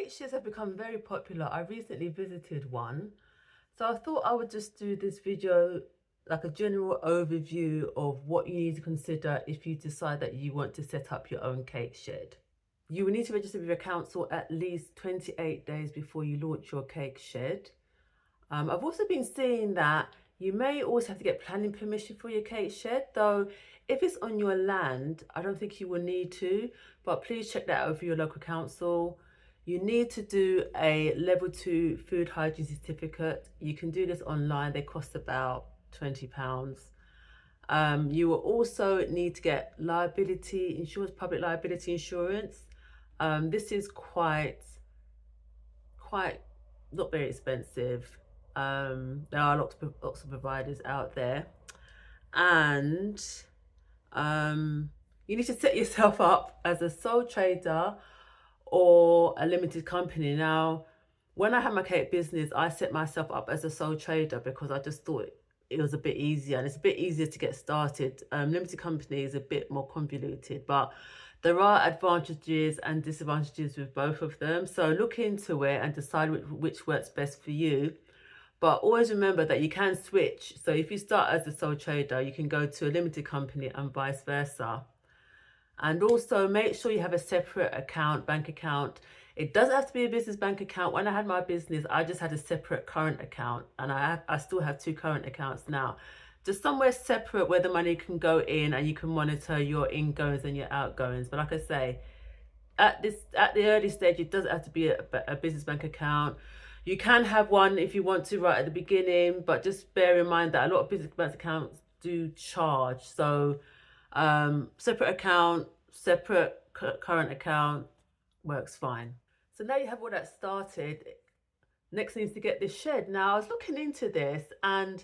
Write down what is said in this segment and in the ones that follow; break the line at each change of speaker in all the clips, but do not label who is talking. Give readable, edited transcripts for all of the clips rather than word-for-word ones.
Cake shares have become very popular. I recently visited one. So I thought I would just do this video, like a general overview of what you need to consider if you decide that you want to set up your own cake shed. You will need to register with your council at least 28 days before you launch your cake shed. I've also been seeing that you may also have to get planning permission for your cake shed, though if it's on your land, I don't think you will need to, but please check that out with your local council. You need to do a level 2 food hygiene certificate. You can do this online, they cost about £20. You will also need to get liability insurance, public liability insurance. This is quite not very expensive. There are lots of providers out there, and you need to set yourself up as a sole trader or a limited company. Now, when I had my cake business, I set myself up as a sole trader because I just thought it was a bit easier, and it's a bit easier to get started. Limited company is a bit more convoluted, but there are advantages and disadvantages with both of them. So look into it and decide which works best for you. But always remember that you can switch. So if you start as a sole trader, you can go to a limited company and vice versa. And also make sure you have a separate account, bank account. It doesn't have to be a business bank account. When I had my business, I just had a separate current account, and I still have 2 current accounts now. Just somewhere separate where the money can go in and you can monitor your ingoings and your outgoings. But like I say, at the early stage, it doesn't have to be a business bank account. You can have one if you want to right at the beginning, but just bear in mind that a lot of business bank accounts do charge. So separate account, separate current account works fine. So now you have all that started. Next thing is to get this shed. Now I was looking into this, and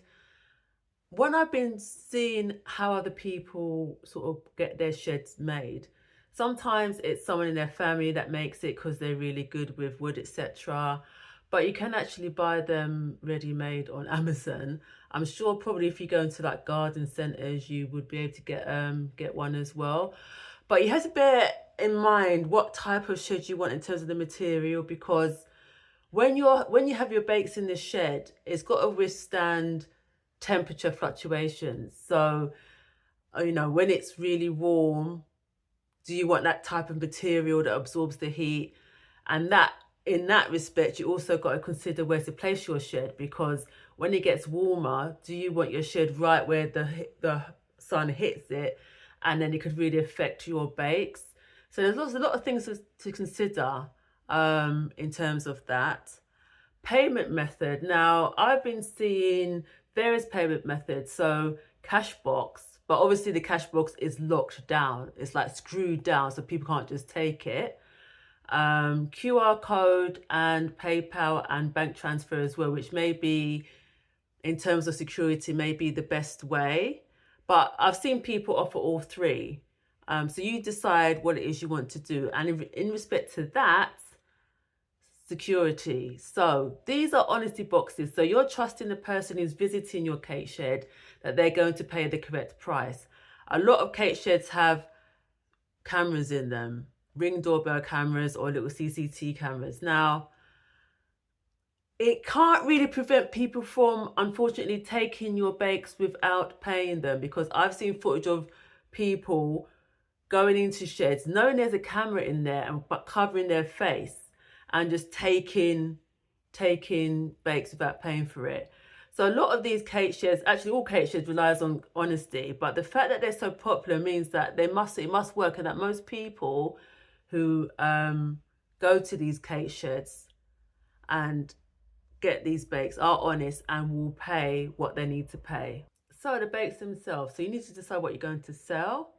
when I've been seeing how other people sort of get their sheds made, sometimes it's someone in their family that makes it because they're really good with wood, etc. But you can actually buy them ready-made on Amazon. I'm sure probably if you go into like garden centers, you would be able to get one as well. But you have to bear in mind what type of shed you want in terms of the material, because when you have your bakes in the shed, it's got to withstand temperature fluctuations. So, when it's really warm, do you want that type of material that absorbs the heat? And that, in that respect, you also got to consider where to place your shed, because when it gets warmer, do you want your shed right where the sun hits it, and then it could really affect your bakes? So there's a lot of things to consider in terms of that. Payment method. Now, I've been seeing various payment methods. So Cashbox, but obviously the Cashbox is locked down. It's like screwed down, so people can't just take it. QR code and PayPal and bank transfer as well, which may be, in terms of security, may be the best way. But I've seen people offer all 3. So you decide what it is you want to do. And in respect to that, security. So these are honesty boxes. So you're trusting the person who's visiting your cake shed that they're going to pay the correct price. A lot of cake sheds have cameras in them, Ring doorbell cameras or little CCTV cameras. Now, it can't really prevent people from, unfortunately, taking your bakes without paying them, because I've seen footage of people going into sheds knowing there's a camera in there but covering their face and just taking bakes without paying for it. So a lot of these cake sheds, actually all cake sheds, relies on honesty, but the fact that they're so popular means that it must work, and that most people who go to these cake sheds and get these bakes are honest and will pay what they need to pay. So the bakes themselves, so you need to decide what you're going to sell,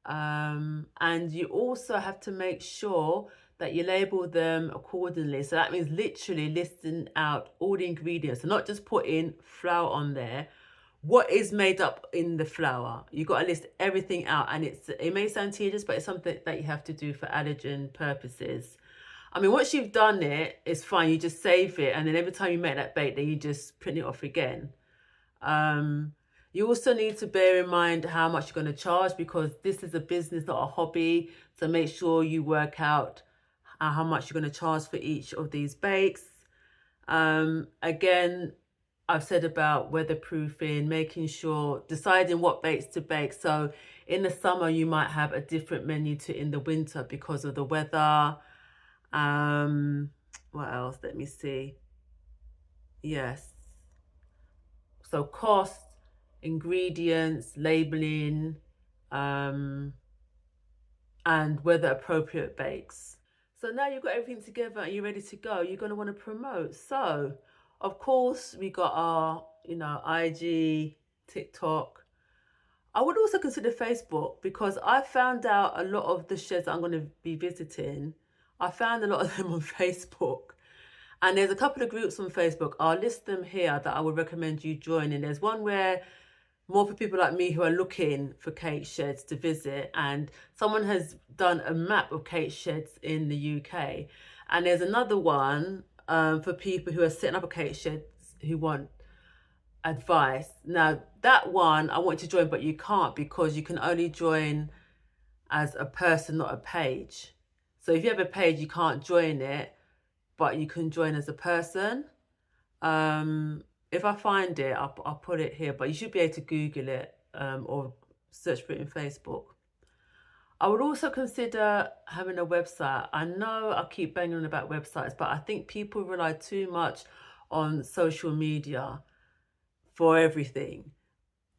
and you also have to make sure that you label them accordingly. So that means literally listing out all the ingredients, and not just putting flour on there. What is made up in the flour? You've got to list everything out, and it may sound tedious, but it's something that you have to do for allergen purposes. I mean, once you've done it, it's fine. You just save it, and then every time you make that bake, then you just print it off again. You also need to bear in mind how much you're going to charge, because this is a business, not a hobby. So make sure you work out and how much you're going to charge for each of these bakes. Again, I've said about weatherproofing, making sure, deciding what bakes to bake. So in the summer, you might have a different menu to in the winter because of the weather. What else? Let me see. Yes. So cost, ingredients, labeling, and weather appropriate bakes. So now you've got everything together and you're ready to go. You're going to want to promote. So, of course, we got our, IG, TikTok. I would also consider Facebook because I found out a lot of the sheds that I'm going to be visiting. I found a lot of them on Facebook. And there's a couple of groups on Facebook. I'll list them here that I would recommend you joining. There's one where more for people like me who are looking for cake sheds to visit, and someone has done a map of cake sheds in the UK. And there's another one for people who are setting up a cake shed who want advice. Now that one I want to join, but you can't because you can only join as a person, not a page. So if you have a page, you can't join it, but you can join as a person. If I find it, I'll put it here, but you should be able to Google it or search for it in Facebook. I would also consider having a website. I know I keep banging on about websites, but I think people rely too much on social media for everything.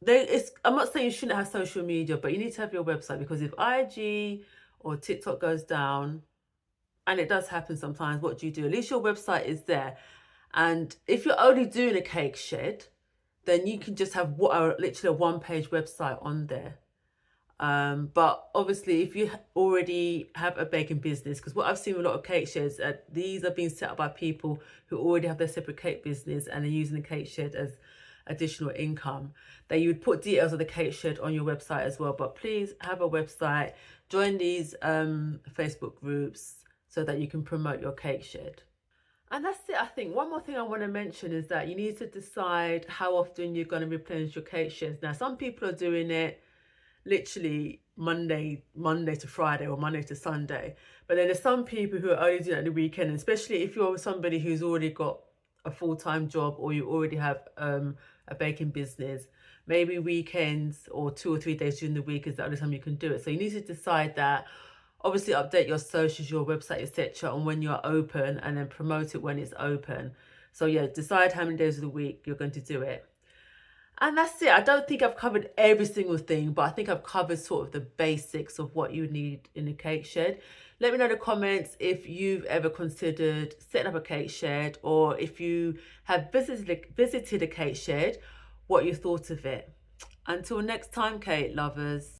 I'm not saying you shouldn't have social media, but you need to have your website because if IG or TikTok goes down, and it does happen sometimes, what do you do? At least your website is there. And if you're only doing a cake shed, then you can just have literally a one-page website on there. But obviously, if you already have a baking business, because what I've seen with a lot of cake sheds, these are being set up by people who already have their separate cake business and are using the cake shed as additional income, that you would put details of the cake shed on your website as well. But please have a website, join these Facebook groups so that you can promote your cake shed. And that's it, I think. One more thing I want to mention is that you need to decide how often you're going to replenish your cake sheds. Now, some people are doing it literally Monday to Friday or Monday to Sunday. But then there's some people who are only doing it at the weekend, especially if you're somebody who's already got a full-time job or you already have a baking business. Maybe weekends or 2 or 3 days during the week is the only time you can do it. So you need to decide that. Obviously update your socials, your website, etc. on when you're open, and then promote it when it's open. So yeah, decide how many days of the week you're going to do it. And that's it. I don't think I've covered every single thing, but I think I've covered sort of the basics of what you need in a cake shed. Let me know in the comments if you've ever considered setting up a cake shed, or if you have visited a cake shed, what you thought of it. Until next time, cake lovers.